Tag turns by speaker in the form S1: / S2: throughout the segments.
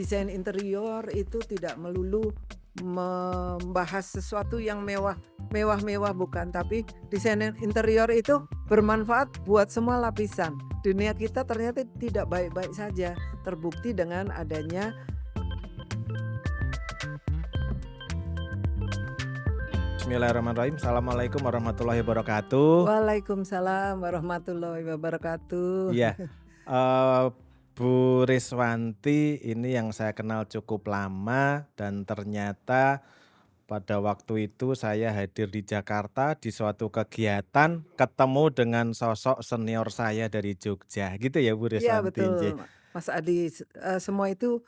S1: Desain interior itu tidak melulu membahas sesuatu yang mewah-mewah bukan, tapi desain interior itu bermanfaat buat semua lapisan. Dunia kita ternyata tidak baik-baik saja, terbukti dengan adanya.
S2: Bismillahirrahmanirrahim. Assalamualaikum warahmatullahi wabarakatuh.
S1: Waalaikumsalam warahmatullahi wabarakatuh.
S2: Iya, eee, Bu Riswanti ini yang saya kenal cukup lama dan ternyata pada waktu itu saya hadir di Jakarta di suatu kegiatan, ketemu dengan sosok senior saya dari Jogja, gitu ya Bu
S1: Iya
S2: Riswanti, nggih.
S1: betul, Mas Adi, semua itu,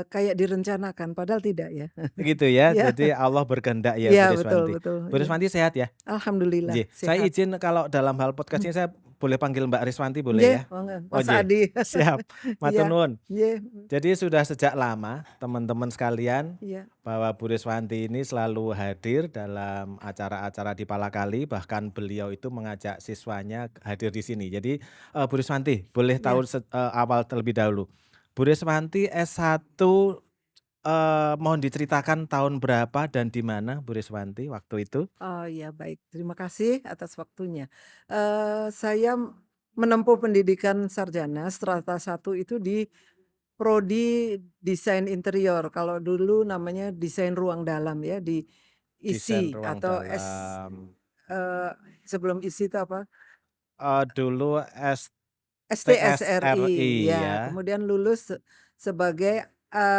S1: kayak direncanakan padahal tidak ya.
S2: Gitu ya,
S1: Iya
S2: jadi Allah berkehendak ya
S1: iya
S2: Bu
S1: betul
S2: Riswanti.
S1: betul,
S2: Bu
S1: iya.
S2: Riswanti sehat ya?
S1: Alhamdulillah
S2: Nggih, saya
S1: sehat.
S2: izin kalau dalam hal podcast ini saya boleh panggil Mbak Riswanti boleh
S1: Nggih,
S2: ya?
S1: monggo
S2: Oh
S1: Mas
S2: nggih,
S1: Adi.
S2: siap,
S1: Iya,
S2: matur nuwun.
S1: nggih,
S2: Jadi sudah sejak lama teman-teman sekalian
S1: iya
S2: bahwa Bu Riswanti ini selalu hadir dalam acara-acara di Palakali, bahkan beliau itu mengajak siswanya hadir di sini. Jadi, Bu Riswanti boleh
S1: iya.
S2: tahu awal terlebih dahulu. Bu Riswanti S1, mohon diceritakan tahun berapa dan di mana Bu Riswanti waktu itu?
S1: Oh iya baik, terima kasih atas waktunya. Saya menempuh pendidikan sarjana strata satu itu di prodi desain interior, kalau dulu namanya desain ruang dalam ya, di
S2: Desain
S1: ISI
S2: ruang
S1: atau
S2: dalam,
S1: eee, sebelum ISI itu apa?
S2: dulu
S1: STSRI,
S2: STSRI
S1: ya,
S2: ya.
S1: kemudian lulus sebagai,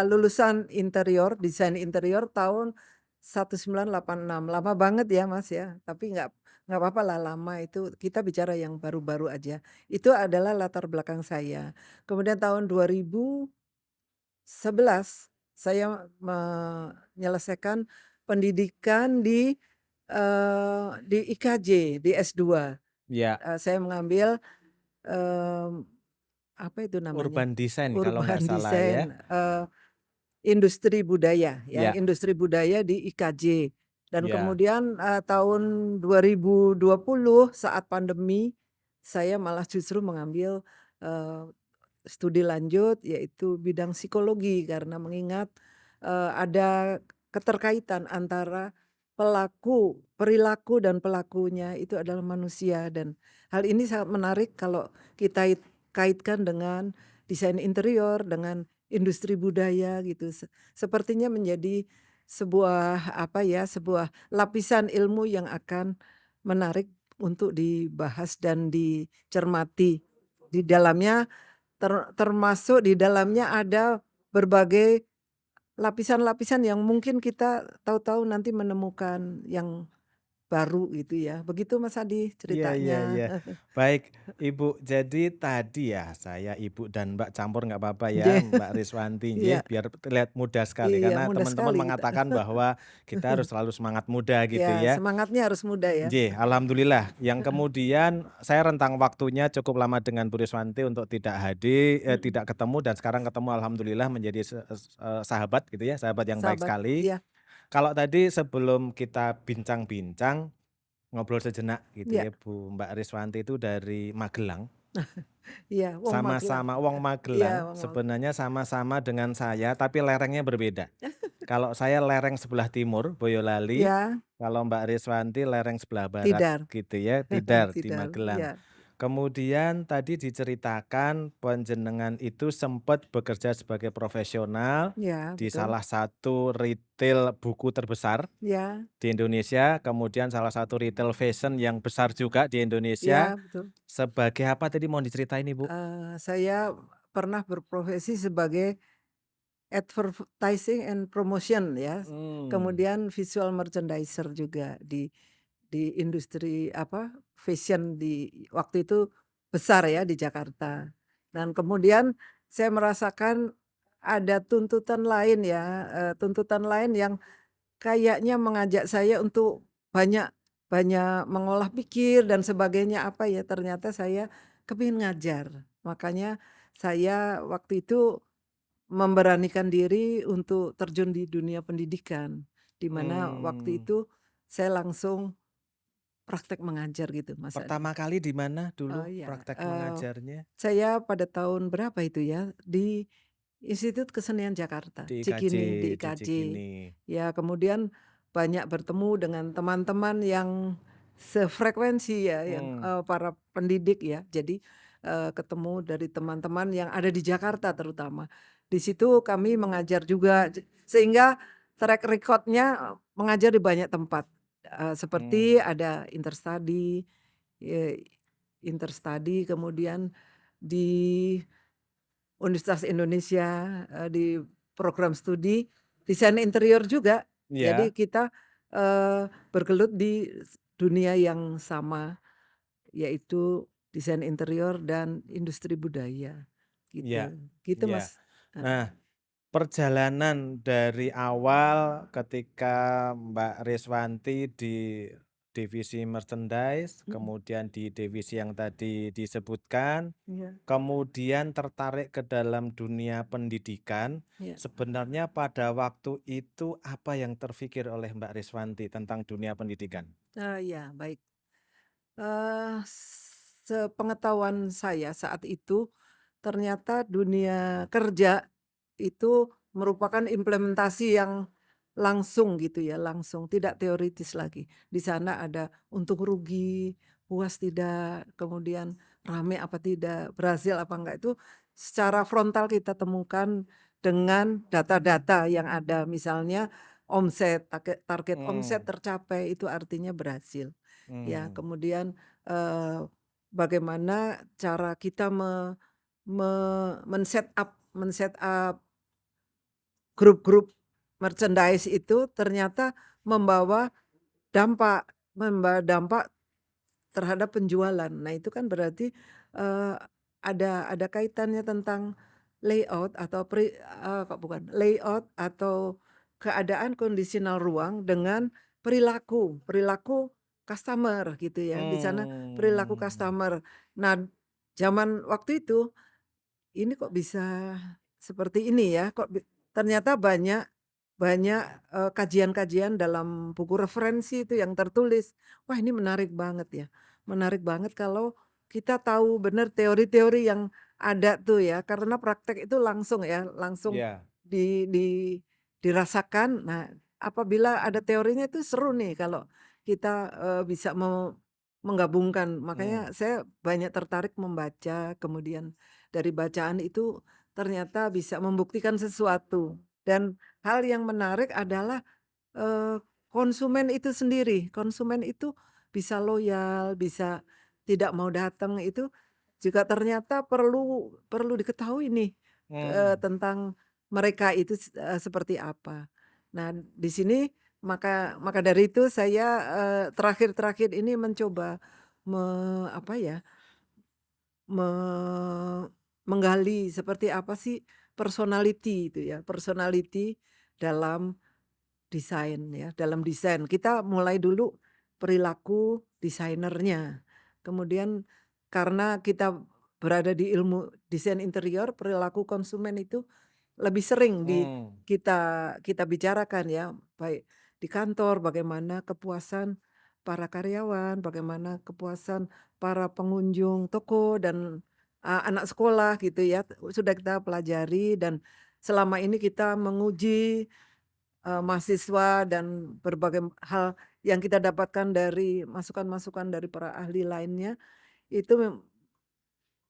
S1: lulusan interior, desain interior tahun 1986. Lama banget ya, Mas, ya, tapi nggak apa lah lama itu, kita bicara yang baru-baru aja. Itu adalah latar belakang saya. Kemudian tahun 2011 saya menyelesaikan pendidikan di IKJ, di S2.
S2: Ya,
S1: Saya mengambil, mmm apa itu namanya?
S2: urban design kalau nggak
S1: Urban
S2: salah ya?
S1: design, industri budaya ya,
S2: Ya,
S1: industri budaya di IKJ. Dan
S2: ya,
S1: kemudian, tahun 2020 saat pandemi, saya malah justru mengambil, eee, studi lanjut yaitu bidang psikologi karena mengingat, ada keterkaitan antara perilaku dan pelakunya itu adalah manusia, dan hal ini sangat menarik kalau kita kaitkan dengan desain interior, dengan industri budaya gitu. Sepertinya menjadi sebuah apa ya, sebuah lapisan ilmu yang akan menarik untuk dibahas dan dicermati. Di dalamnya termasuk di dalamnya ada berbagai lapisan-lapisan yang mungkin kita tahu-tahu nanti menemukan yang baru gitu ya. Begitu Mas Adi
S2: iya, iya,
S1: ceritanya.
S2: iya. Baik, Ibu, jadi tadi ya saya Ibu dan Mbak campur nggak apa-apa ya,
S1: Nggih,
S2: Mbak Riswanti nggih,
S1: iya
S2: biar terlihat muda sekali
S1: iya,
S2: karena
S1: mudah
S2: teman-teman
S1: sekali kita.
S2: mengatakan bahwa kita harus selalu semangat muda gitu
S1: Ya,
S2: ya.
S1: semangatnya harus muda ya.
S2: Nggih, alhamdulillah. Yang kemudian saya rentang waktunya cukup lama dengan Bu Riswanti untuk tidak hadir,
S1: Mhm,
S2: tidak ketemu dan sekarang ketemu alhamdulillah menjadi sahabat gitu ya, sahabat yang baik
S1: sahabat
S2: sekali.
S1: iya
S2: Kalau tadi sebelum kita bincang-bincang, ngobrol sejenak gitu
S1: iya
S2: ya, Bu Mbak Riswanti itu dari Magelang,
S1: iya, wong Magelang.
S2: sama-sama wong
S1: Iya,
S2: Magelang,
S1: wong
S2: sebenarnya sama-sama dengan saya tapi lerengnya berbeda. Kalau saya lereng sebelah timur, Boyolali,
S1: iya,
S2: kalau Mbak Riswanti lereng sebelah barat
S1: Tidar.
S2: gitu ya, Tidar di
S1: Tidar,
S2: Magelang.
S1: iya.
S2: Kemudian tadi diceritakan panjenengan itu sempat bekerja sebagai profesional
S1: Iya,
S2: di
S1: betul.
S2: salah satu retail buku terbesar
S1: Iya
S2: di Indonesia, kemudian salah satu retail fashion yang besar juga di Indonesia.
S1: iya, betul.
S2: Sebagai apa tadi mohon diceritain Ibu?
S1: Saya pernah berprofesi sebagai advertising and promotion ya,
S2: Mmm,
S1: kemudian visual merchandiser juga di industri apa, fashion di waktu itu besar ya di Jakarta. Dan kemudian saya merasakan ada tuntutan lain ya, tuntutan lain yang kayaknya mengajak saya untuk banyak banyak mengolah pikir dan sebagainya apa ya, ternyata saya kepingin ngajar. Makanya saya waktu itu memberanikan diri untuk terjun di dunia pendidikan, di mana waktu
S2: mmm.
S1: itu saya langsung praktek mengajar gitu, Mas Adi.
S2: Pertama kali di mana dulu
S1: Oh iya,
S2: praktek mengajarnya?
S1: saya pada tahun berapa itu ya, Institut Kesenian Jakarta,
S2: di IKJ,
S1: Cikini, di
S2: di
S1: IKJ.
S2: Cikini.
S1: Ya, kemudian banyak bertemu dengan teman-teman yang sefrekuensi ya, yang,
S2: Mmm,
S1: para pendidik ya. Jadi, ketemu dari teman-teman yang ada di Jakarta terutama. Di situ kami mengajar juga, sehingga track record-nya mengajar di banyak tempat, seperti
S2: mmm,
S1: ada interstudy, eee, interstudy, kemudian di Universitas Indonesia, di program studi desain interior juga. Jadi
S2: iya,
S1: kita, bergelut di dunia yang sama, yaitu desain interior dan industri budaya,
S2: iya,
S1: gitu. Gitu,
S2: iya.
S1: Mas.
S2: Nah,
S1: Heeh.
S2: perjalanan dari awal ketika Mbak Riswanti di divisi merchandise,
S1: Mhm,
S2: kemudian di divisi yang tadi disebutkan,
S1: iya,
S2: kemudian tertarik ke dalam dunia pendidikan,
S1: iya.
S2: sebenarnya pada waktu itu apa yang terfikir oleh Mbak Riswanti tentang dunia pendidikan?
S1: Iya, baik. Sepengetahuan saya saat itu, ternyata dunia kerja itu merupakan implementasi yang langsung gitu ya, langsung, tidak teoritis lagi. Di sana ada untung rugi, puas tidak, kemudian rame apa tidak, berhasil apa enggak, itu secara frontal kita temukan dengan data-data yang ada. Misalnya omset, target target omset
S2: Mmm,
S1: tercapai, itu artinya berhasil. Ya,
S2: mmm,
S1: kemudian, eee, bagaimana cara kita me me men-set up grup-grup merchandise itu ternyata membawa membawa dampak terhadap penjualan. Nah, itu kan berarti, eee, ada kaitannya tentang layout atau kok bukan, layout atau keadaan kondisional ruang dengan perilaku perilaku customer gitu ya, di sana perilaku
S2: mmm,
S1: customer. Nah, zaman waktu itu, ini kok bisa seperti ini ya, kok ternyata banyak banyak, kajian-kajian dalam buku referensi itu yang tertulis. Wah, ini menarik banget ya, menarik banget kalau kita tahu benar teori-teori yang ada tuh ya, karena praktek itu langsung ya, langsung
S2: iya,
S1: di dirasakan. Nah, apabila ada teorinya itu seru nih kalau kita, bisa menggabungkan.
S2: mmm,
S1: Makanya saya banyak tertarik membaca, kemudian dari bacaan itu ternyata bisa membuktikan sesuatu. Dan hal yang menarik adalah, konsumen itu sendiri. Konsumen itu bisa loyal, bisa tidak mau datang, itu juga ternyata perlu perlu diketahui nih,
S2: mmm,
S1: tentang mereka itu seperti apa. Nah, di sini maka dari itu saya, terakhir-terakhir ini mencoba apa ya, me menggali seperti apa sih personality itu ya, personality dalam desain ya, dalam desain. Kita mulai dulu perilaku desainernya. Kemudian karena kita berada di ilmu desain interior, perilaku konsumen itu lebih sering
S2: mmm,
S1: kita kita bicarakan ya, baik di kantor bagaimana kepuasan para karyawan, bagaimana kepuasan para pengunjung toko dan, anak sekolah gitu ya, sudah kita pelajari dan selama ini kita menguji mahasiswa dan berbagai hal yang kita dapatkan dari masukan-masukan dari para ahli lainnya, itu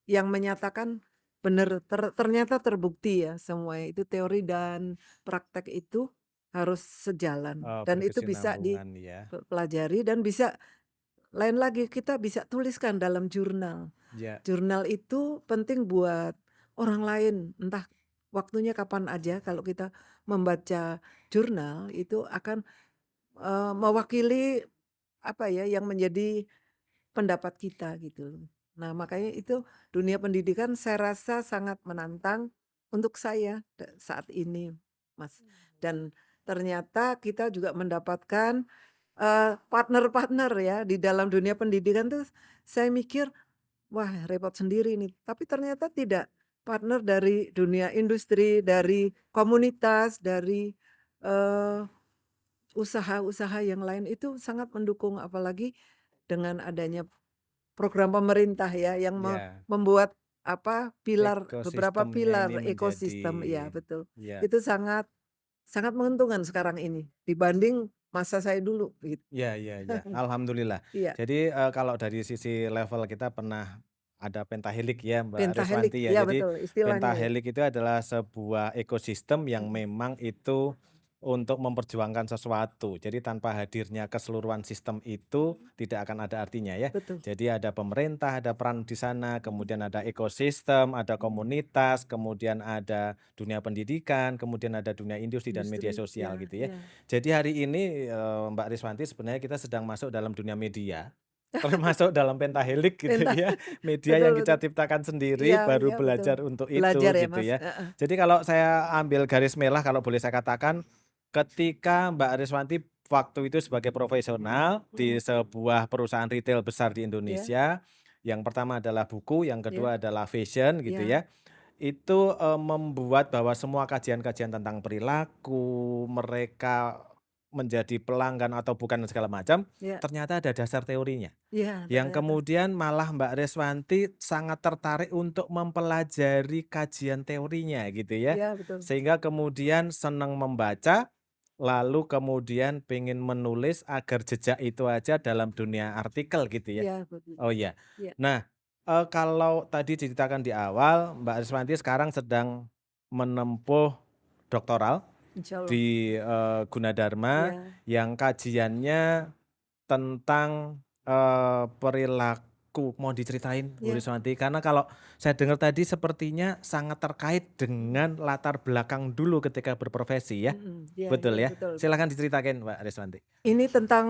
S1: yang menyatakan benar ternyata terbukti ya semuanya itu teori dan praktek itu harus sejalan
S2: oh,
S1: dan itu bisa
S2: berkesinambungan ya,
S1: dipelajari dan bisa lain lagi kita bisa tuliskan dalam jurnal.
S2: iya,
S1: Jurnal itu penting buat orang lain, entah waktunya kapan aja kalau kita membaca jurnal itu akan mewakili apa ya, yang menjadi pendapat kita gitu loh. Nah, makanya itu dunia pendidikan saya rasa sangat menantang untuk saya saat ini, Mas. Dan ternyata kita juga mendapatkan, partner-partner ya di dalam dunia pendidikan tuh saya mikir, "Wah, repot sendiri nih." Tapi ternyata tidak, partner dari dunia industri, dari komunitas, dari, eee usaha-usaha yang lain itu sangat mendukung, apalagi dengan adanya program pemerintah ya yang
S2: iya,
S1: membuat beberapa
S2: Ekosistemnya ini
S1: pilar
S2: menjadi
S1: ekosistem, iya betul.
S2: ya,
S1: Itu sangat sangat menguntungkan sekarang ini dibanding masa saya dulu gitu.
S2: ya, ya, ya, alhamdulillah.
S1: Iya,
S2: Jadi, kalau dari sisi level kita pernah ada pentahelik ya, Mbak
S1: pentahelix,
S2: Riswanti ya.
S1: iya
S2: Jadi
S1: betul istilahnya ya.
S2: pentahelik itu adalah sebuah ekosistem yang
S1: Mhm,
S2: memang itu untuk memperjuangkan sesuatu. Jadi tanpa hadirnya keseluruhan sistem itu tidak akan ada artinya ya.
S1: betul.
S2: Jadi ada pemerintah, ada peran di sana,
S1: Mhm,
S2: kemudian ada ekosistem, ada
S1: mhm.
S2: komunitas, kemudian ada dunia pendidikan, kemudian ada dunia industri dan media
S1: Industri,
S2: sosial
S1: ya
S2: gitu ya.
S1: ya.
S2: Jadi hari ini, Mbak Riswanti, sebenarnya kita sedang masuk dalam dunia media, termasuk dalam pentahelik gitu
S1: Penta
S2: ya, media
S1: betul
S2: yang kita
S1: betul.
S2: ciptakan
S1: Iya
S2: sendiri baru
S1: iya betul.
S2: belajar untuk
S1: Belajar
S2: itu
S1: ya
S2: gitu
S1: Mas,
S2: ya.
S1: heeh,
S2: Jadi kalau saya ambil garis merah kalau boleh saya katakan, ketika Mbak Riswanti waktu itu sebagai profesional di
S1: mhm,
S2: sebuah perusahaan retail besar di
S1: iya
S2: Indonesia, yang pertama adalah buku, yang
S1: iya
S2: kedua adalah fashion gitu
S1: iya
S2: ya. Itu, membuat bahwa semua kajian-kajian tentang perilaku, mereka menjadi pelanggan atau bukan dan segala macam,
S1: iya
S2: ternyata ada dasar teorinya.
S1: iya
S2: Yang
S1: ternyata.
S2: kemudian malah Mbak Reswanti sangat tertarik untuk mempelajari kajian teorinya gitu ya.
S1: Iya betul.
S2: Sehingga kemudian senang membaca, lalu kemudian pengen menulis agar jejak itu aja dalam dunia artikel gitu ya.
S1: Iya betul.
S2: Oh iya.
S1: Iya,
S2: Nah, kalau tadi diceritakan di awal Mbak Reswanti sekarang sedang menempuh doktoral
S1: insyaallah.
S2: di, Gunadarma
S1: Iya,
S2: yang kajiannya tentang, perilaku. Mau diceritain Bu
S1: iya,
S2: Riswanti? Karena kalau saya dengar tadi sepertinya sangat terkait
S1: mhm,
S2: dengan latar belakang dulu ketika berprofesi ya?
S1: mhm, iya iya
S2: Betul ya?
S1: betul.
S2: Silakan diceritakan Mbak Riswanti.
S1: Ini tentang,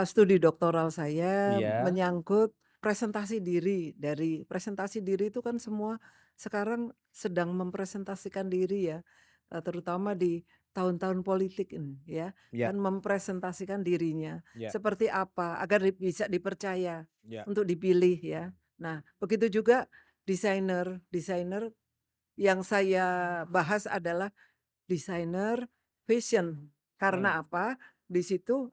S1: studi doktoral saya
S2: Iya,
S1: menyangkut presentasi diri. Dari presentasi diri itu kan semua sekarang sedang mempresentasikan diri ya, terutama di tahun-tahun politik ini ya,
S2: iya,
S1: kan mempresentasikan dirinya.
S2: iya,
S1: Seperti apa agar bisa dipercaya
S2: iya,
S1: untuk dipilih ya. Nah, begitu juga desainer. Desainer yang saya bahas adalah desainer fashion.
S2: mmm,
S1: Karena apa? Di situ,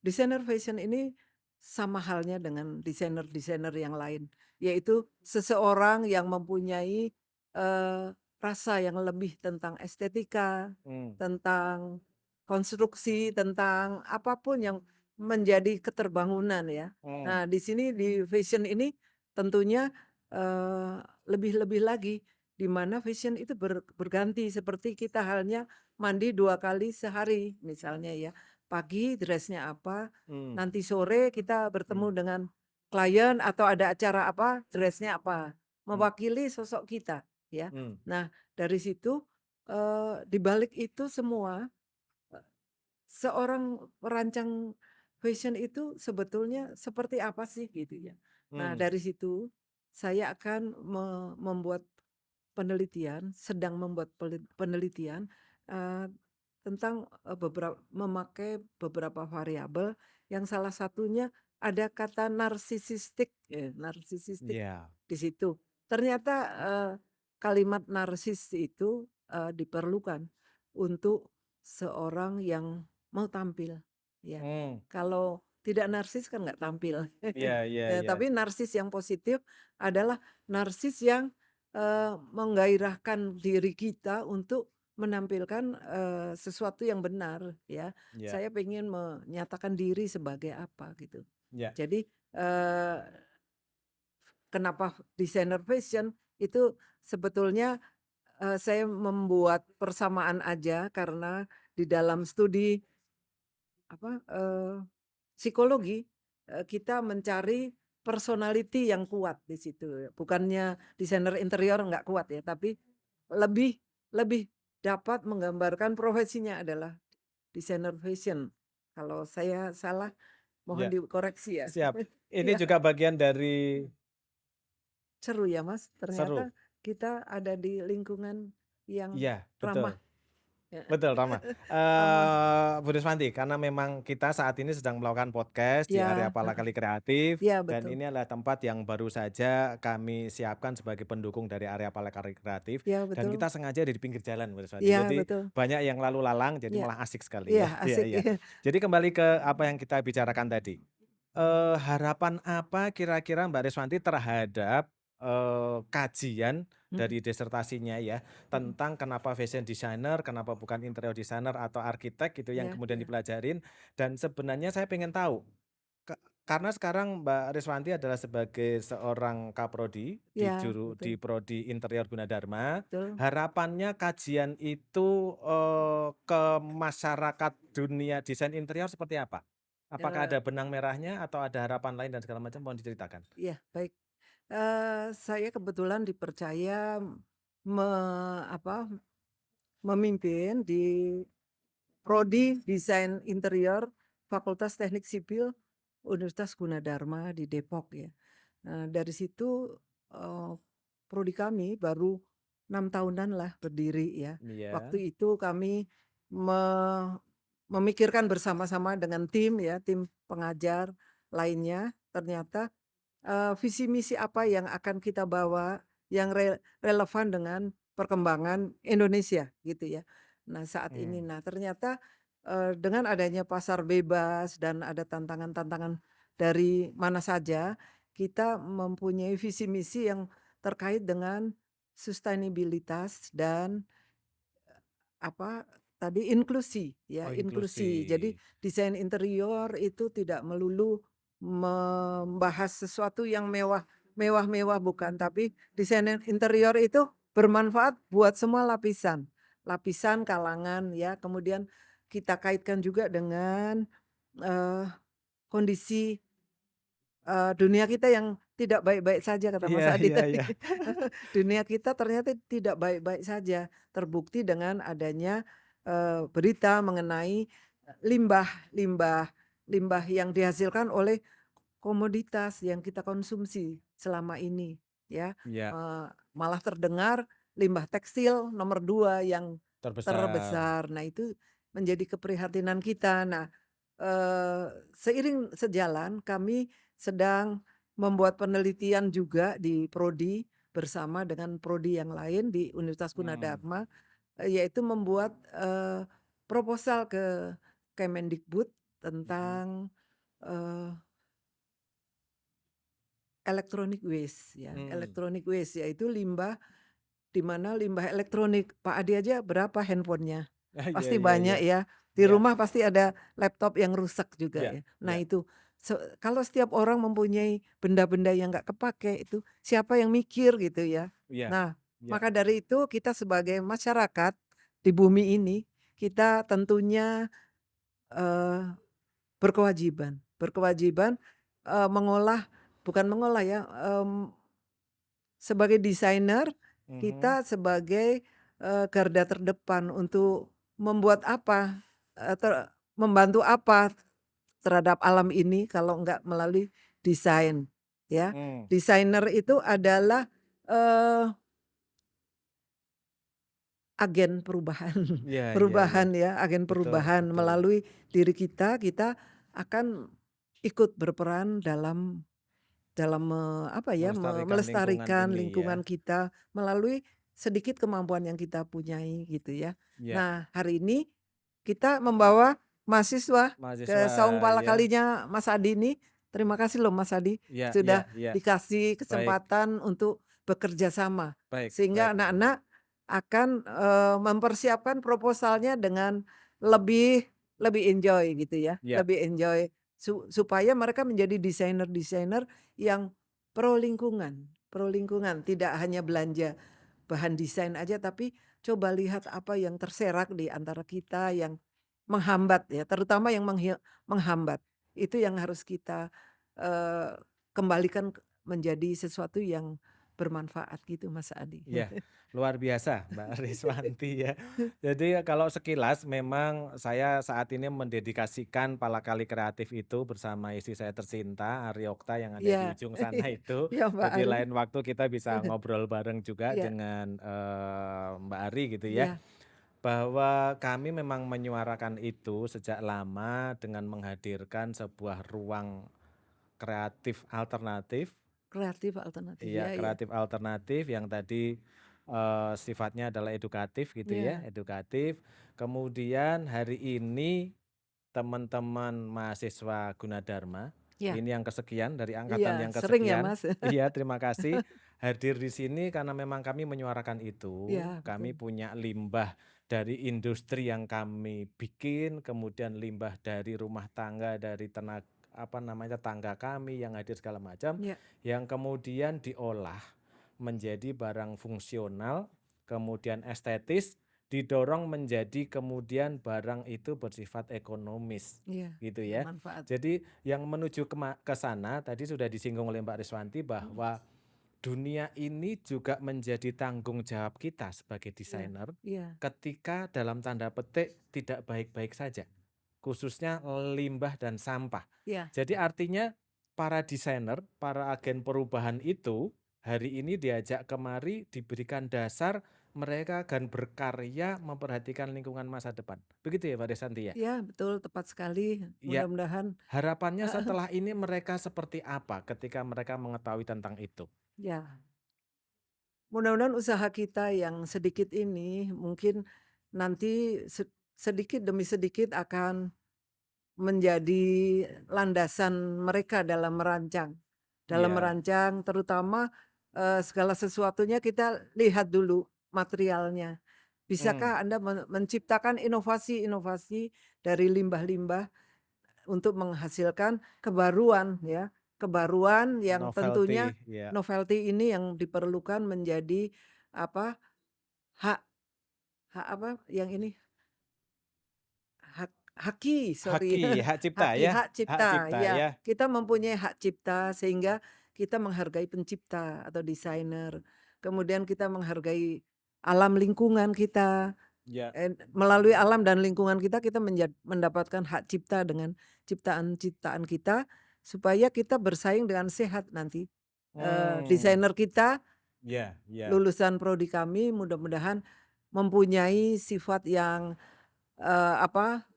S1: desainer fashion ini sama halnya dengan desainer-desainer yang lain, yaitu seseorang yang mempunyai, rasa yang lebih tentang estetika,
S2: mmm,
S1: tentang konstruksi, tentang apapun yang menjadi keterbangunan ya.
S2: mmm,
S1: Nah, di sini di fashion ini tentunya, lebih-lebih lagi, di mana fashion itu berganti seperti kita halnya mandi 2 kali sehari misalnya ya. Pagi dress-nya apa,
S2: mmm,
S1: nanti sore kita bertemu
S2: mmm,
S1: dengan klien atau ada acara apa, dress-nya apa,
S2: mmm,
S1: mewakili sosok kita, ya.
S2: mmm,
S1: Nah, dari situ, di balik itu semua, eee, seorang perancang fashion itu sebetulnya seperti apa sih, gitu ya. Nah,
S2: mmm,
S1: dari situ saya akan membuat penelitian, sedang membuat penelitian, eee, tentang, memakai beberapa variabel yang salah satunya ada kata narsisistik ya, narsisistik
S2: iya,
S1: di situ. Ternyata, kalimat narsis itu, diperlukan untuk seorang yang mau tampil, ya.
S2: mmm,
S1: Kalau tidak narsis kan nggak tampil.
S2: iya, iya, iya,
S1: Tapi narsis yang positif adalah narsis yang menggairahkan diri kita untuk menampilkan, sesuatu yang benar ya.
S2: iya,
S1: Saya pengen menyatakan diri sebagai apa gitu.
S2: iya,
S1: Jadi, kenapa desainer fashion itu sebetulnya, saya membuat persamaan aja karena di dalam studi apa, psikologi, kita mencari personality yang kuat di situ. Bukannya desainer interior nggak kuat ya, tapi lebih lebih dapat menggambarkan profesinya adalah desainer fashion. Kalau saya salah mohon
S2: iya,
S1: dikoreksi ya.
S2: siap. Ini
S1: Iya,
S2: juga bagian dari
S1: seru ya Mas, ternyata
S2: seru.
S1: kita ada di lingkungan yang
S2: Iya,
S1: ramah
S2: betul.
S1: ya,
S2: Betul, Rama.
S1: ramah.
S2: Bu Riswanti, karena memang kita saat ini sedang melakukan podcast di area
S1: Iya, heeh,
S2: Palakali Kreatif
S1: iya
S2: dan
S1: betul.
S2: ini adalah tempat yang baru saja kami siapkan sebagai pendukung dari area Palakali Kreatif
S1: Iya
S2: dan
S1: betul.
S2: kita sengaja ada di pinggir jalan, Bu Riswanti.
S1: Iya
S2: Jadi
S1: betul.
S2: banyak yang lalu lalang jadi
S1: Iya
S2: malah asik sekali
S1: iya
S2: ya. Iya,
S1: asik.
S2: iya. Jadi kembali ke apa yang kita bicarakan tadi. Harapan apa kira-kira Mbak Riswanti terhadap, kajian
S1: Mhm
S2: dari disertasinya ya,
S1: mhm.
S2: tentang kenapa fashion designer, kenapa bukan interior designer atau arsitek gitu yang
S1: Iya
S2: kemudian
S1: iya
S2: dipelajarin, dan sebenarnya saya pengen tahu, Ka karena sekarang Mbak Riswanti adalah sebagai seorang kaprodi
S1: iya,
S2: di
S1: betul
S2: prodi interior Gunadarma,
S1: betul.
S2: harapannya kajian itu, ke masyarakat dunia desain interior seperti apa? Apakah
S1: Eee,
S2: ada benang merahnya atau ada harapan lain dan segala macam, mohon diceritakan?
S1: iya baik. Saya kebetulan dipercaya me apa, memimpin di prodi desain interior Fakultas Teknik Sipil Universitas Gunadarma di Depok ya. Dari situ, eee, prodi kami baru 6 tahunan lah berdiri ya.
S2: Iya,
S1: Waktu itu kami me memikirkan bersama-sama dengan tim ya, tim pengajar lainnya, ternyata visi misi apa yang akan kita bawa yang relevan dengan perkembangan Indonesia gitu ya. Nah saat ini,
S2: mmm,
S1: nah ternyata, dengan adanya pasar bebas dan ada tantangan-tantangan dari mana saja, kita mempunyai visi misi yang terkait dengan sustainabilitas dan apa tadi, inklusi ya,
S2: oh inklusi,
S1: inklusi. Jadi desain interior itu tidak melulu membahas sesuatu yang mewah-mewah bukan, tapi desain interior itu bermanfaat buat semua lapisan, lapisan kalangan ya. Kemudian kita kaitkan juga dengan, eee, kondisi dunia kita yang tidak baik-baik saja kata
S2: iya
S1: Mas Adi
S2: iya
S1: tadi.
S2: iya,
S1: Dunia kita ternyata tidak baik-baik saja, terbukti dengan adanya, berita mengenai limbah limbah limbah yang dihasilkan oleh komoditas yang kita konsumsi selama ini ya,
S2: iya,
S1: malah terdengar limbah tekstil nomor 2 yang
S2: terbesar,
S1: terbesar. Nah itu menjadi keprihatinan kita. Nah, seiring sejalan kami sedang membuat penelitian juga di prodi bersama dengan prodi yang lain di Universitas
S2: mmm,
S1: Gunadarma, yaitu membuat, proposal ke Kemendikbud
S2: mhm,
S1: tentang, eee electronic waste ya,
S2: mmm,
S1: electronic waste yaitu limbah, di mana limbah elektronik. Pak Adi aja berapa handphonenya?
S2: ah, iya
S1: Pasti
S2: iya iya,
S1: banyak ya, di
S2: iya
S1: rumah pasti ada laptop yang rusak juga
S2: iya
S1: ya. Nah
S2: iya
S1: itu, kalau setiap orang mempunyai benda-benda yang nggak kepakai itu siapa yang mikir gitu ya.
S2: iya
S1: Nah,
S2: iya,
S1: maka dari itu kita sebagai masyarakat di bumi ini, kita tentunya, eee, berkewajiban berkewajiban, mengolah bukan mengolah ya, sebagai desainer,
S2: mhm,
S1: kita sebagai, garda terdepan untuk membuat apa, membantu apa terhadap alam ini kalau enggak melalui desain, ya.
S2: mmm,
S1: Desainer itu adalah, eee, agen perubahan
S2: iya iya iya,
S1: perubahan ya, agen
S2: betul
S1: perubahan
S2: betul,
S1: melalui diri kita, kita akan ikut berperan dalam apa ya,
S2: melestarikan lingkungan
S1: melestarikan
S2: ini ya,
S1: lingkungan kita melalui sedikit kemampuan yang kita punyai gitu ya.
S2: iya,
S1: Nah hari ini kita membawa mahasiswa ke
S2: mahasiswa
S1: saung pala
S2: ya,
S1: kalinya Mas Adi ini, terima kasih loh Mas Adi
S2: iya iya
S1: sudah
S2: iya,
S1: dikasih
S2: baik
S1: kesempatan untuk bekerja sama.
S2: baik
S1: Sehingga
S2: baik,
S1: anak-anak akan, mempersiapkan proposalnya dengan lebih lebih enjoy gitu ya,
S2: iya
S1: lebih enjoy supaya mereka menjadi desainer-desainer yang pro lingkungan, tidak hanya belanja bahan desain aja, tapi coba lihat apa yang terserak di antara kita yang menghambat ya, terutama yang menghambat. Itu yang harus kita, eee, kembalikan menjadi sesuatu yang bermanfaat gitu Mas Adi.
S2: iya, luar biasa Mbak Riswanti ya. Jadi ya kalau sekilas memang saya saat ini mendedikasikan Pala Kali Kreatif itu bersama istri saya tercinta, Aryokta yang ada
S1: Iya,
S2: di ujung sana itu.
S1: iya Mbak
S2: Jadi
S1: Ari.
S2: lain waktu kita bisa ngobrol bareng juga
S1: Iya
S2: dengan, Mbak Ari gitu ya.
S1: iya,
S2: Bahwa kami memang menyuarakan itu sejak lama dengan menghadirkan sebuah ruang kreatif alternatif.
S1: kreatif alternatif,
S2: Iya,
S1: iya iya.
S2: kreatif alternatif yang tadi, sifatnya adalah edukatif gitu ya,
S1: Iya
S2: edukatif. Kemudian hari ini teman-teman mahasiswa Gunadarma
S1: Ya,
S2: Ini yang kesekian dari angkatan
S1: iya,
S2: yang
S1: sering ya,
S2: kesekian.
S1: Mas.
S2: Iya, terima kasih hadir di sini karena memang kami menyuarakan itu.
S1: Iya,
S2: Kami
S1: betul.
S2: punya limbah dari industri yang kami bikin, kemudian limbah dari rumah tangga, dari apa namanya, tetangga kami yang hadir segala macam,
S1: Ya,
S2: yang kemudian diolah menjadi barang fungsional, kemudian estetis, didorong menjadi kemudian barang itu bersifat ekonomis,
S1: iya,
S2: gitu ya.
S1: bermanfaat.
S2: Jadi yang menuju ke sana tadi sudah disinggung oleh Mbak Riswanti
S1: Mhm,
S2: bahwa dunia ini juga menjadi tanggung jawab kita sebagai
S1: iya,
S2: desainer
S1: iya,
S2: ketika dalam tanda petik tidak baik-baik saja, khususnya limbah dan sampah.
S1: iya,
S2: Jadi artinya para desainer, para agen perubahan itu hari ini diajak kemari diberikan dasar mereka akan berkarya memperhatikan lingkungan masa depan. Begitu ya Mbak Desanti ya?
S1: iya, betul, tepat sekali.
S2: Ya,
S1: Mudah-mudahan
S2: harapannya
S1: heeh,
S2: setelah ini mereka seperti apa ketika mereka mengetahui tentang itu?
S1: ya, mudah-mudahan usaha kita yang sedikit ini mungkin nanti sedikit demi sedikit akan menjadi landasan mereka dalam
S2: Iya,
S1: merancang terutama, segala sesuatunya kita lihat dulu materialnya.
S2: mmm,
S1: Bisakah Anda menciptakan inovasi-inovasi dari limbah-limbah untuk menghasilkan kebaruan ya, kebaruan yang tentunya
S2: novelty, ya,
S1: novelty ini yang diperlukan menjadi apa, hak hak apa yang ini, haki, sorry,
S2: hak cipta ya,
S1: hak
S2: hak
S1: cipta,
S2: cipta
S1: ya.
S2: ya,
S1: Kita mempunyai hak cipta sehingga kita menghargai pencipta atau desainer. Kemudian kita menghargai alam lingkungan kita,
S2: ya,
S1: melalui alam dan lingkungan kita mendapatkan hak cipta dengan ciptaan-ciptaan kita, supaya kita bersaing dengan sehat nanti.
S2: mmm,
S1: Desainer kita,
S2: ya, ya,
S1: lulusan prodi kami mudah-mudahan mempunyai sifat yang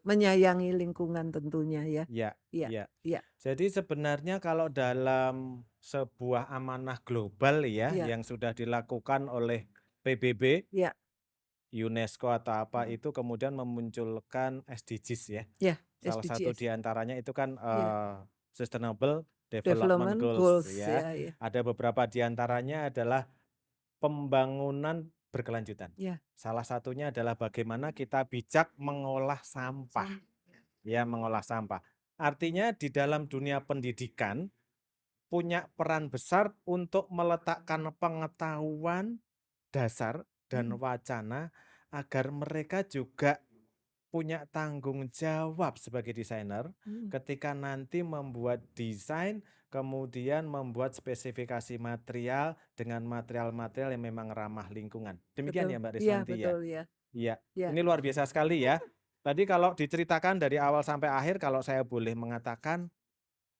S1: menyayangi lingkungan tentunya ya.
S2: ya,
S1: Iya,
S2: ya.
S1: iya,
S2: Jadi sebenarnya kalau dalam sebuah amanah global ya
S1: iya,
S2: yang sudah dilakukan oleh PBB,
S1: iya,
S2: UNESCO atau apa
S1: mhm,
S2: itu kemudian memunculkan SDGs ya.
S1: iya,
S2: Salah satu
S1: SDGs,
S2: di antaranya itu kan,
S1: iya,
S2: Sustainable Development
S1: development
S2: Goals
S1: goals
S2: ya.
S1: ya, iya,
S2: Ada beberapa di antaranya adalah pembangunan berkelanjutan.
S1: iya,
S2: Salah satunya adalah bagaimana kita bijak mengolah sampah,
S1: ya,
S2: ya mengolah sampah. Artinya di dalam dunia pendidikan punya peran besar untuk meletakkan pengetahuan dasar dan
S1: mhm,
S2: wacana agar mereka juga punya tanggung jawab sebagai desainer
S1: mhm,
S2: ketika nanti membuat desain, kemudian membuat spesifikasi material dengan material-material yang memang ramah lingkungan. Demikian
S1: betul,
S2: ya Mbak
S1: iya
S2: Riswanti ya?
S1: betul ya,
S2: Iya,
S1: iya,
S2: ini luar biasa sekali ya. Tadi kalau diceritakan dari awal sampai akhir kalau saya boleh mengatakan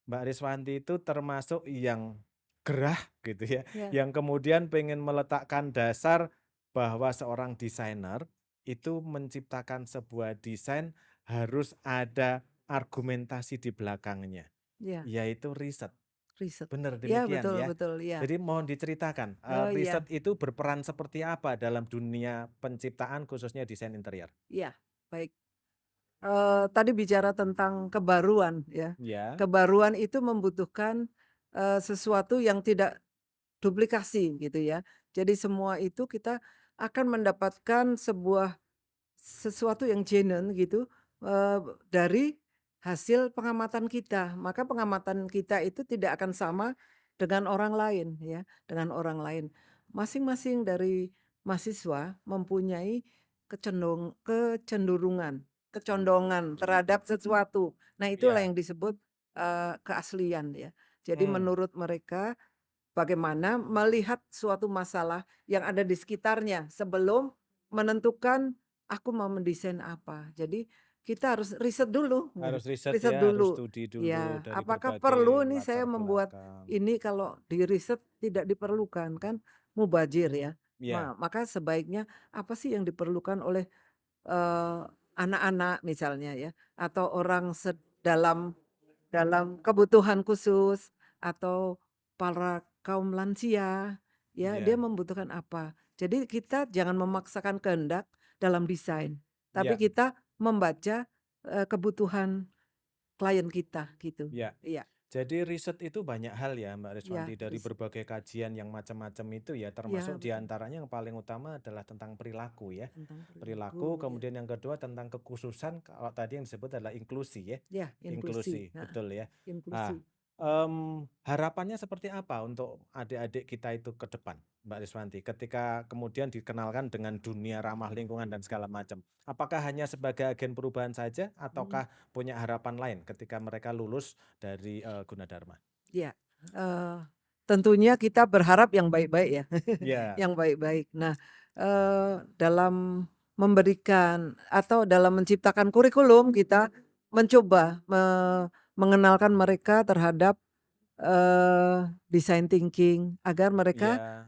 S2: Mbak Riswanti itu termasuk yang gerah gitu ya,
S1: iya,
S2: yang kemudian pengen meletakkan dasar bahwa seorang desainer itu menciptakan sebuah desain harus ada argumentasi di belakangnya,
S1: iya,
S2: yaitu riset.
S1: riset.
S2: Benar
S1: Iya
S2: demikian
S1: betul
S2: ya.
S1: betul, iya.
S2: Jadi mohon diceritakan,
S1: Oh
S2: riset
S1: iya,
S2: itu berperan seperti apa dalam dunia penciptaan khususnya desain interior?
S1: iya, baik. Tadi bicara tentang kebaruan ya,
S2: Ya,
S1: kebaruan itu membutuhkan, sesuatu yang tidak duplikasi gitu ya. Jadi semua itu kita akan mendapatkan sesuatu yang genuine gitu, dari hasil pengamatan kita. Maka pengamatan kita itu tidak akan sama dengan orang lain ya, dengan orang lain. Masing-masing dari mahasiswa mempunyai kecenderungan kecondongan terhadap sesuatu. Nah itulah
S2: ya,
S1: yang disebut, keaslian ya. Jadi
S2: mmm,
S1: menurut mereka bagaimana melihat suatu masalah yang ada di sekitarnya sebelum menentukan aku mau mendesain apa. Jadi kita harus riset dulu,
S2: harus riset
S1: riset
S2: ya, harus
S1: dulu.
S2: studi dulu
S1: Ya,
S2: dari
S1: apakah
S2: berbagai
S1: perlu nih saya
S2: latar
S1: membuat
S2: belakang.
S1: ini kalau di-riset tidak diperlukan kan mubazir ya.
S2: Iya,
S1: Maka sebaiknya apa sih yang diperlukan oleh, eee, anak-anak misalnya ya, atau orang dalam kebutuhan khusus atau para kaum lansia, ya, dia
S2: iya,
S1: membutuhkan apa. Jadi kita jangan memaksakan kehendak dalam desain, tapi
S2: iya,
S1: kita membaca, kebutuhan klien kita gitu.
S2: iya.
S1: Iya,
S2: Jadi riset itu banyak hal ya Mbak
S1: Ya,
S2: Riswanti, dari berbagai kajian yang macam-macam itu ya,
S1: ya
S2: termasuk
S1: betul,
S2: diantaranya yang paling utama adalah tentang perilaku ya.
S1: tentang
S2: Perilaku,
S1: perilaku ya.
S2: kemudian yang kedua tentang kekhususan, kalau tadi yang disebut adalah inklusi ya.
S1: Ya, inklusi,
S2: Inklusi,
S1: heeh,
S2: betul ya. Nah,
S1: inklusi.
S2: harapannya seperti apa untuk adik-adik kita itu ke depan, Mbak Riswanti, ketika kemudian dikenalkan dengan dunia ramah lingkungan dan segala macam? Apakah hanya sebagai agen perubahan saja,
S1: Mhm,
S2: ataukah punya harapan lain ketika mereka lulus dari Gunadarma?
S1: iya, eee, tentunya kita berharap yang baik-baik ya,
S2: Ya,
S1: yang baik-baik. Nah, dalam memberikan atau dalam menciptakan kurikulum kita mencoba mengenalkan mereka terhadap, design thinking agar mereka
S2: ya,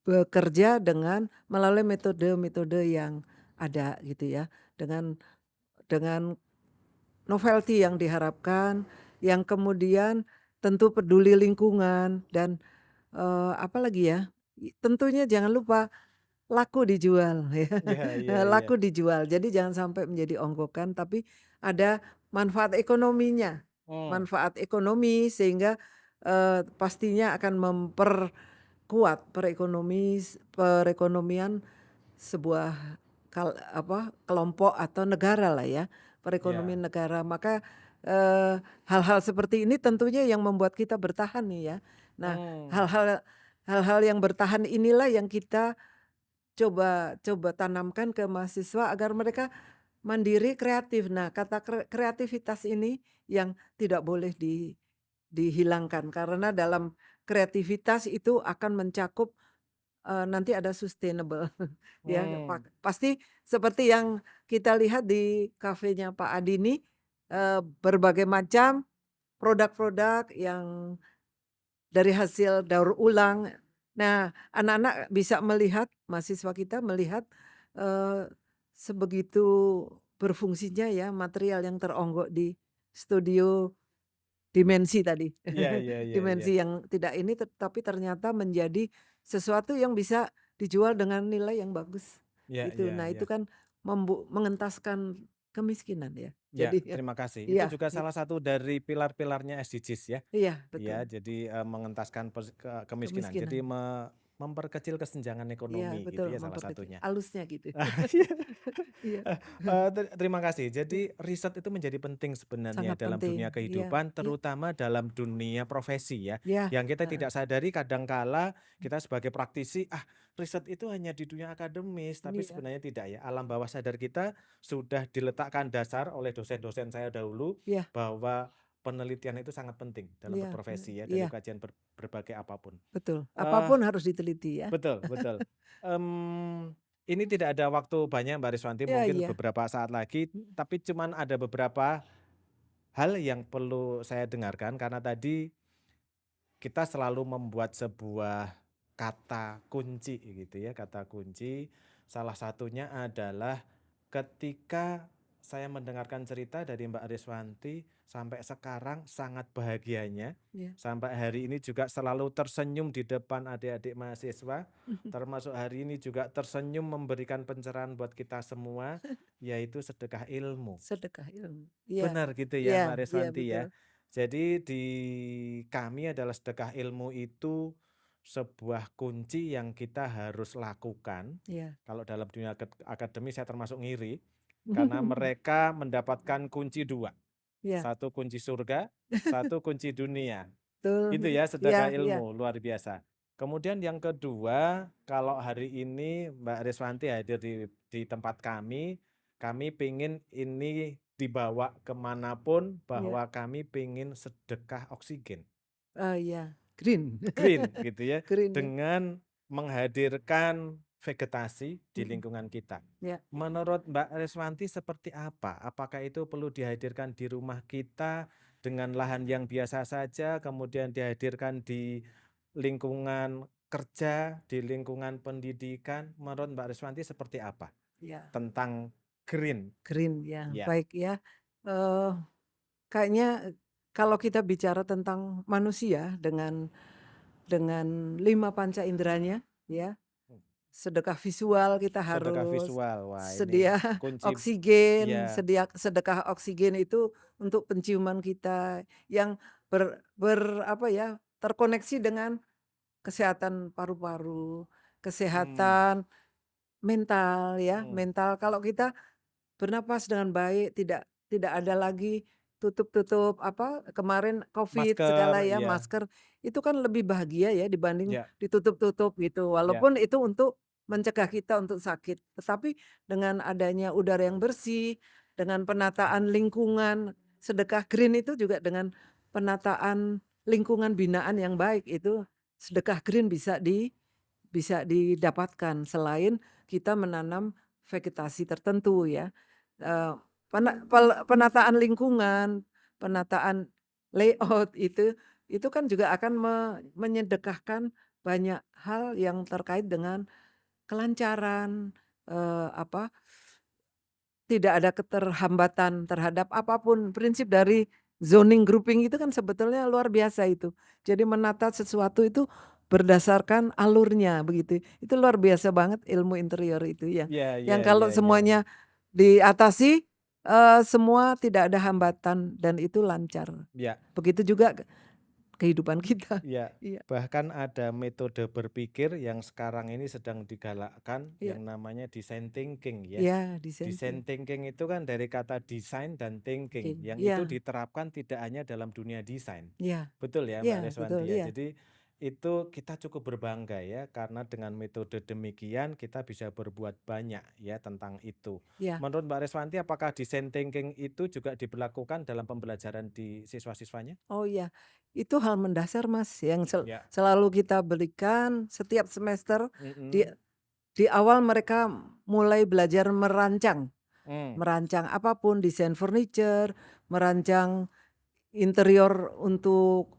S1: bekerja dengan melalui metode-metode yang ada gitu ya, dengan novelty yang diharapkan, yang kemudian tentu peduli lingkungan dan, apalagi ya, tentunya jangan lupa laku dijual ya,
S2: iya iya iya.
S1: laku dijual. Jadi jangan sampai menjadi onggokan, tapi ada manfaat ekonominya,
S2: Mmm,
S1: manfaat ekonomi sehingga, pastinya akan memperkuat perekonomian sebuah kelompok atau negara lah ya,
S2: iya.
S1: perekonomian negara. Maka, hal-hal seperti ini tentunya yang membuat kita bertahan nih ya. Nah,
S2: Mmm,
S1: hal-hal yang bertahan inilah yang kita coba coba tanamkan ke mahasiswa agar mereka mandiri, kreatif. Nah, kata kreativitas ini yang tidak boleh dihilangkan karena dalam kreativitas itu akan mencakup nanti ada sustainable ya,
S2: mmm,
S1: pasti seperti yang kita lihat di kafenya Pak Adi ini, berbagai macam produk-produk yang dari hasil daur ulang. Nah, anak-anak bisa melihat, mahasiswa kita melihat, eee, sebegitu berfungsinya ya material yang teronggok di studio dimensi tadi.
S2: iya iya iya iya.
S1: Dimensi yang tidak ini tapi ternyata menjadi sesuatu yang bisa dijual dengan nilai yang bagus,
S2: Iya
S1: gitu.
S2: iya
S1: Nah
S2: iya.
S1: itu kan mengentaskan kemiskinan ya.
S2: Ya,
S1: Jadi ya
S2: terima kasih. Itu
S1: iya
S2: juga salah satu dari pilar-pilarnya SDGs ya.
S1: iya
S2: Iya,
S1: betul,
S2: jadi, mengentaskan kemiskinan. Jadi
S1: kemiskinan.
S2: memperkecil kesenjangan
S1: Iya
S2: ekonomi gitu
S1: betul,
S2: ya salah
S1: memperkecil
S2: satunya.
S1: halusnya gitu.
S2: Iya.
S1: Iya.
S2: Terima kasih.
S1: Iya,
S2: Jadi riset itu menjadi penting sebenarnya
S1: sangat
S2: dalam
S1: penting.
S2: dunia
S1: Iya
S2: kehidupan,
S1: iya
S2: terutama dalam dunia profesi ya.
S1: iya,
S2: Yang kita
S1: heeh.
S2: tidak sadari kadangkala kita sebagai praktisi, riset itu hanya di dunia akademis, tapi
S1: Iya
S2: sebenarnya tidak ya. Alam bawah sadar kita sudah diletakkan dasar oleh dosen-dosen saya dahulu
S1: iya
S2: bahwa penelitian itu sangat penting dalam
S1: iya
S2: berprofesi ya, dari
S1: iya,
S2: kajian berbagai apapun.
S1: betul.
S2: Eh,
S1: Apapun harus diteliti ya.
S2: betul betul. Mmm, ini tidak ada waktu banyak Mbak Riswanti,
S1: Iya
S2: mungkin
S1: iya.
S2: beberapa saat lagi,
S1: Mhm,
S2: tapi cuman ada beberapa hal yang perlu saya dengarkan karena tadi kita selalu membuat sebuah kata kunci gitu ya, kata kunci. Salah satunya adalah ketika saya mendengarkan cerita dari Mbak Riswanti sampai sekarang sangat bahagianya,
S1: iya.
S2: sampai hari ini juga selalu tersenyum di depan adik-adik mahasiswa, termasuk hari ini juga tersenyum memberikan pencerahan buat kita semua, yaitu sedekah ilmu.
S1: Sedekah ilmu. Iya
S2: Benar gitu ya
S1: iya
S2: Mbak
S1: iya
S2: Reswanti
S1: betul.
S2: ya. Jadi di kami adalah sedekah ilmu itu sebuah kunci yang kita harus lakukan.
S1: Iya.
S2: Kalau dalam dunia akademi saya termasuk ngiri, karena mereka mendapatkan kunci dua,
S1: Iya,
S2: satu kunci surga, satu kunci dunia. Itu
S1: betul.
S2: ya
S1: Iya
S2: sedekah
S1: iya.
S2: ilmu, luar biasa. Kemudian yang kedua, kalau hari ini Mbak Riswanti hadir di tempat kami pengen ini dibawa kemanapun
S1: Iya.
S2: bahwa kami pengen sedekah oksigen,
S1: Iya. Green.
S2: green gitu ya,
S1: Green ya.
S2: dengan menghadirkan vegetasi di
S1: Mhm.
S2: lingkungan kita.
S1: Iya.
S2: Menurut Mbak Reswanti seperti apa? Apakah itu perlu dihadirkan di rumah kita dengan lahan yang biasa saja, kemudian dihadirkan di lingkungan kerja, di lingkungan pendidikan? Menurut Mbak Reswanti seperti apa
S1: Iya.
S2: tentang green?
S1: Green ya.
S2: Ya,
S1: Baik ya. Eee, kayaknya kalau kita bicara tentang manusia dengan 5 panca inderanya ya, sedekah visual, kita
S2: Sedekah
S1: harus
S2: visual, wah ini
S1: sedia
S2: kunci
S1: oksigen,
S2: iya,
S1: sedekah oksigen itu untuk penciuman kita yang apa ya, terkoneksi dengan kesehatan paru-paru,
S2: mhm
S1: kesehatan mental ya,
S2: mhm,
S1: mental kalau kita bernapas dengan baik, tidak ada lagi tutup-tutup apa, kemarin Covid
S2: masker,
S1: segala ya,
S2: iya,
S1: masker, itu kan lebih bahagia ya dibanding
S2: iya
S1: ditutup-tutup gitu.
S2: iya
S1: Walaupun itu untuk mencegah kita untuk sakit, tetapi dengan adanya udara yang bersih, dengan penataan lingkungan, sedekah green itu juga dengan penataan lingkungan binaan yang baik, itu sedekah green bisa didapatkan selain kita menanam vegetasi tertentu ya. Penataan lingkungan, penataan layout itu kan juga akan menyedekahkan banyak hal yang terkait dengan kelancaran, apa, tidak ada keterhambatan terhadap apapun. Prinsip dari zoning grouping itu kan sebetulnya luar biasa itu. Jadi menata sesuatu itu berdasarkan alurnya begitu. Itu luar biasa banget ilmu interior itu ya.
S2: iya iya
S1: Yang kalau
S2: iya iya iya
S1: semuanya diatasi, semua tidak ada hambatan dan itu lancar.
S2: iya.
S1: Begitu juga kehidupan kita.
S2: Iya,
S1: Iya
S2: bahkan ada metode berpikir yang sekarang ini sedang digalakkan
S1: iya
S2: yang namanya design thinking ya.
S1: iya, dissenting.
S2: Design thinking itu kan dari kata design dan thinking,
S1: Oke,
S2: yang itu
S1: iya
S2: diterapkan tidak hanya dalam dunia desain.
S1: iya
S2: Betul ya
S1: iya,
S2: Mbak
S1: betul,
S2: Reswanti ya.
S1: iya
S2: Jadi itu kita cukup berbangga ya karena dengan metode demikian kita bisa berbuat banyak ya tentang itu.
S1: iya.
S2: Menurut Mbak Reswanti apakah design thinking itu juga diberlakukan dalam pembelajaran di siswa-siswanya?
S1: Oh iya, itu hal mendasar Mas yang
S2: Ya.
S1: selalu kita berikan setiap semester di
S2: Mhm.
S1: di awal mereka mulai belajar merancang,
S2: Mmm,
S1: merancang apapun desain furniture, merancang interior untuk,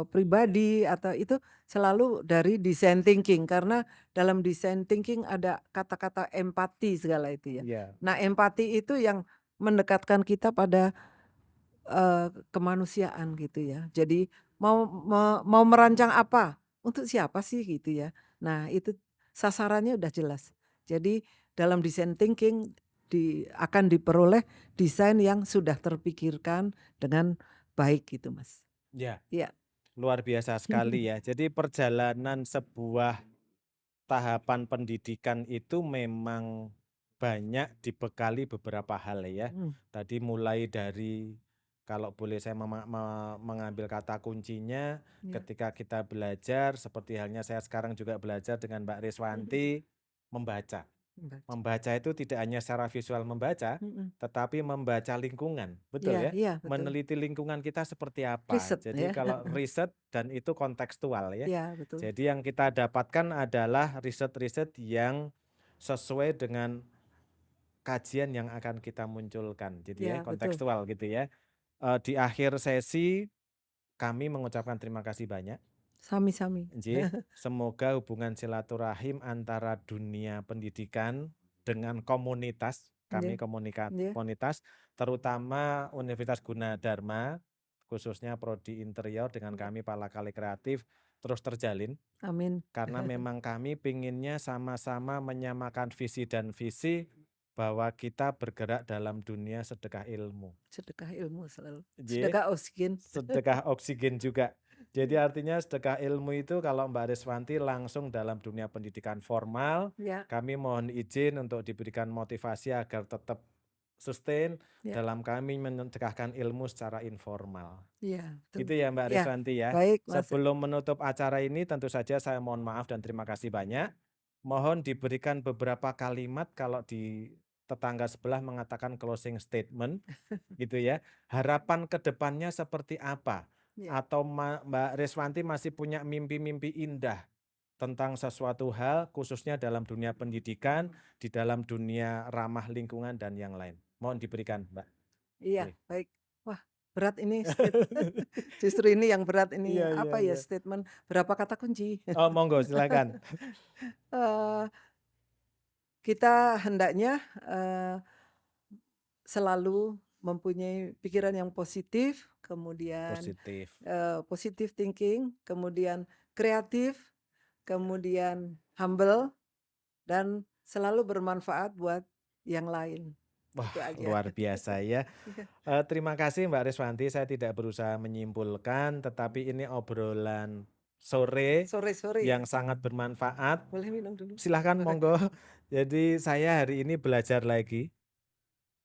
S1: pribadi atau itu selalu dari design thinking karena dalam design thinking ada kata-kata empati segala itu ya.
S2: iya
S1: Nah empati itu yang mendekatkan kita pada kemanusiaan gitu ya. Jadi mau merancang apa, untuk siapa sih gitu ya. Nah itu sasarannya udah jelas. Jadi dalam design thinking akan diperoleh desain yang sudah terpikirkan dengan baik gitu Mas.
S2: iya,
S1: Iya.
S2: luar biasa sekali ya. Jadi perjalanan sebuah tahapan pendidikan itu memang banyak dibekali beberapa hal ya.
S1: Mhm,
S2: Tadi mulai dari kalau boleh saya mengambil kata kuncinya
S1: iya.
S2: ketika kita belajar seperti halnya saya sekarang juga belajar dengan Mbak Riswanti membaca.
S1: Membaca.
S2: Membaca itu tidak hanya secara visual membaca,
S1: Mhm.
S2: tetapi membaca lingkungan, betul
S1: Iya
S2: ya?
S1: iya betul.
S2: Meneliti lingkungan kita seperti apa.
S1: Riset
S2: Jadi
S1: ya.
S2: kalau riset dan itu kontekstual ya.
S1: Iya betul.
S2: Jadi yang kita dapatkan adalah riset-riset yang sesuai dengan kajian yang akan kita munculkan, jadi ya
S1: Iya betul.
S2: kontekstual gitu ya. Di akhir sesi kami mengucapkan terima kasih banyak.
S1: Sami-sami.
S2: Nggih, semoga hubungan silaturahim antara dunia pendidikan dengan komunitas,
S1: Iya
S2: kami
S1: iya.
S2: komunitas, terutama Universitas Gunadarma, khususnya prodi interior dengan
S1: Iya.
S2: kami Palakali Kreatif, terus terjalin.
S1: Amin.
S2: Karena memang kami pinginnya sama-sama menyamakan visi dan visi bahwa kita bergerak dalam dunia sedekah ilmu.
S1: Sedekah ilmu selalu.
S2: Nggih.
S1: Sedekah oksigen.
S2: Sedekah oksigen juga. Jadi
S1: Iya.
S2: artinya sedekah ilmu itu kalau Mbak Riswanti langsung dalam dunia pendidikan formal,
S1: Iya
S2: kami mohon izin untuk diberikan motivasi agar tetap sustain
S1: iya
S2: dalam kami menyedekahkan ilmu secara informal.
S1: iya, betul.
S2: Gitu ya Mbak
S1: Iya,
S2: Riswanti ya.
S1: baik Mas.
S2: Sebelum menutup acara ini tentu saja saya mohon maaf dan terima kasih banyak. Mohon diberikan beberapa kalimat kalau di tetangga sebelah mengatakan closing statement gitu ya. Harapan ke depannya seperti apa?
S1: Iya.
S2: Atau Mbak Riswanti masih punya mimpi-mimpi indah tentang sesuatu hal khususnya dalam dunia pendidikan, di dalam dunia ramah lingkungan dan yang lain. Mohon diberikan, Mbak.
S1: Iya,
S2: Boleh.
S1: baik. Wah, berat ini justru ini yang berat ini,
S2: Iya iya
S1: apa ya,
S2: iya.
S1: statement berapa kata kunci.
S2: Oh, monggo silakan.
S1: Eee, kita hendaknya, selalu mempunyai pikiran yang positif, kemudian,
S2: Positif.
S1: positive thinking, kemudian kreatif, kemudian humble, dan selalu bermanfaat buat yang lain.
S2: Wah,
S1: Itu aja.
S2: luar biasa ya.
S1: Iya.
S2: Terima kasih Mbak Riswanti, saya tidak berusaha menyimpulkan, tetapi ini obrolan sore
S1: Sore-sore ya?
S2: yang sangat bermanfaat.
S1: Boleh minum dulu?
S2: Silahkan
S1: Boleh.
S2: monggo. Jadi saya hari ini belajar lagi.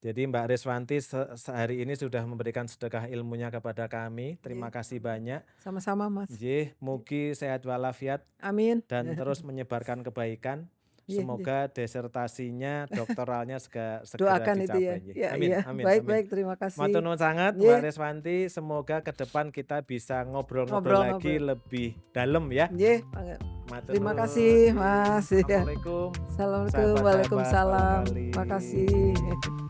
S2: Jadi Mbak Riswanti hari ini sudah memberikan sedekah ilmunya kepada kami. Terima
S1: Nggih,
S2: kasih
S1: amin.
S2: banyak.
S1: Sama-sama Mas.
S2: Nggih, mugi sehat walafiat
S1: Amin.
S2: dan terus menyebarkan kebaikan.
S1: Iya, nggih.
S2: Semoga desertasinya, doktoralnya segera
S1: Doakan itu ya.
S2: dicapai. Nggih.
S1: Iya
S2: Amin,
S1: iya.
S2: amin,
S1: Baik
S2: amin.
S1: baik, terima
S2: Matur
S1: kasih.
S2: nuwun sangat Mbak
S1: Nggih,
S2: Riswanti. Semoga ke depan kita bisa ngobrol-ngobrol lagi
S1: ngobrol-ngobrol.
S2: lebih dalam ya.
S1: Nggih, banget.
S2: Matur
S1: Terima
S2: nuwun.
S1: kasih
S2: Nggih.
S1: Mas. Iya.
S2: Assalamualaikum.
S1: Assalamualaikum,
S2: Sahabat-sahabat,
S1: waalaikumsalam.
S2: barangkali.
S1: Makasih.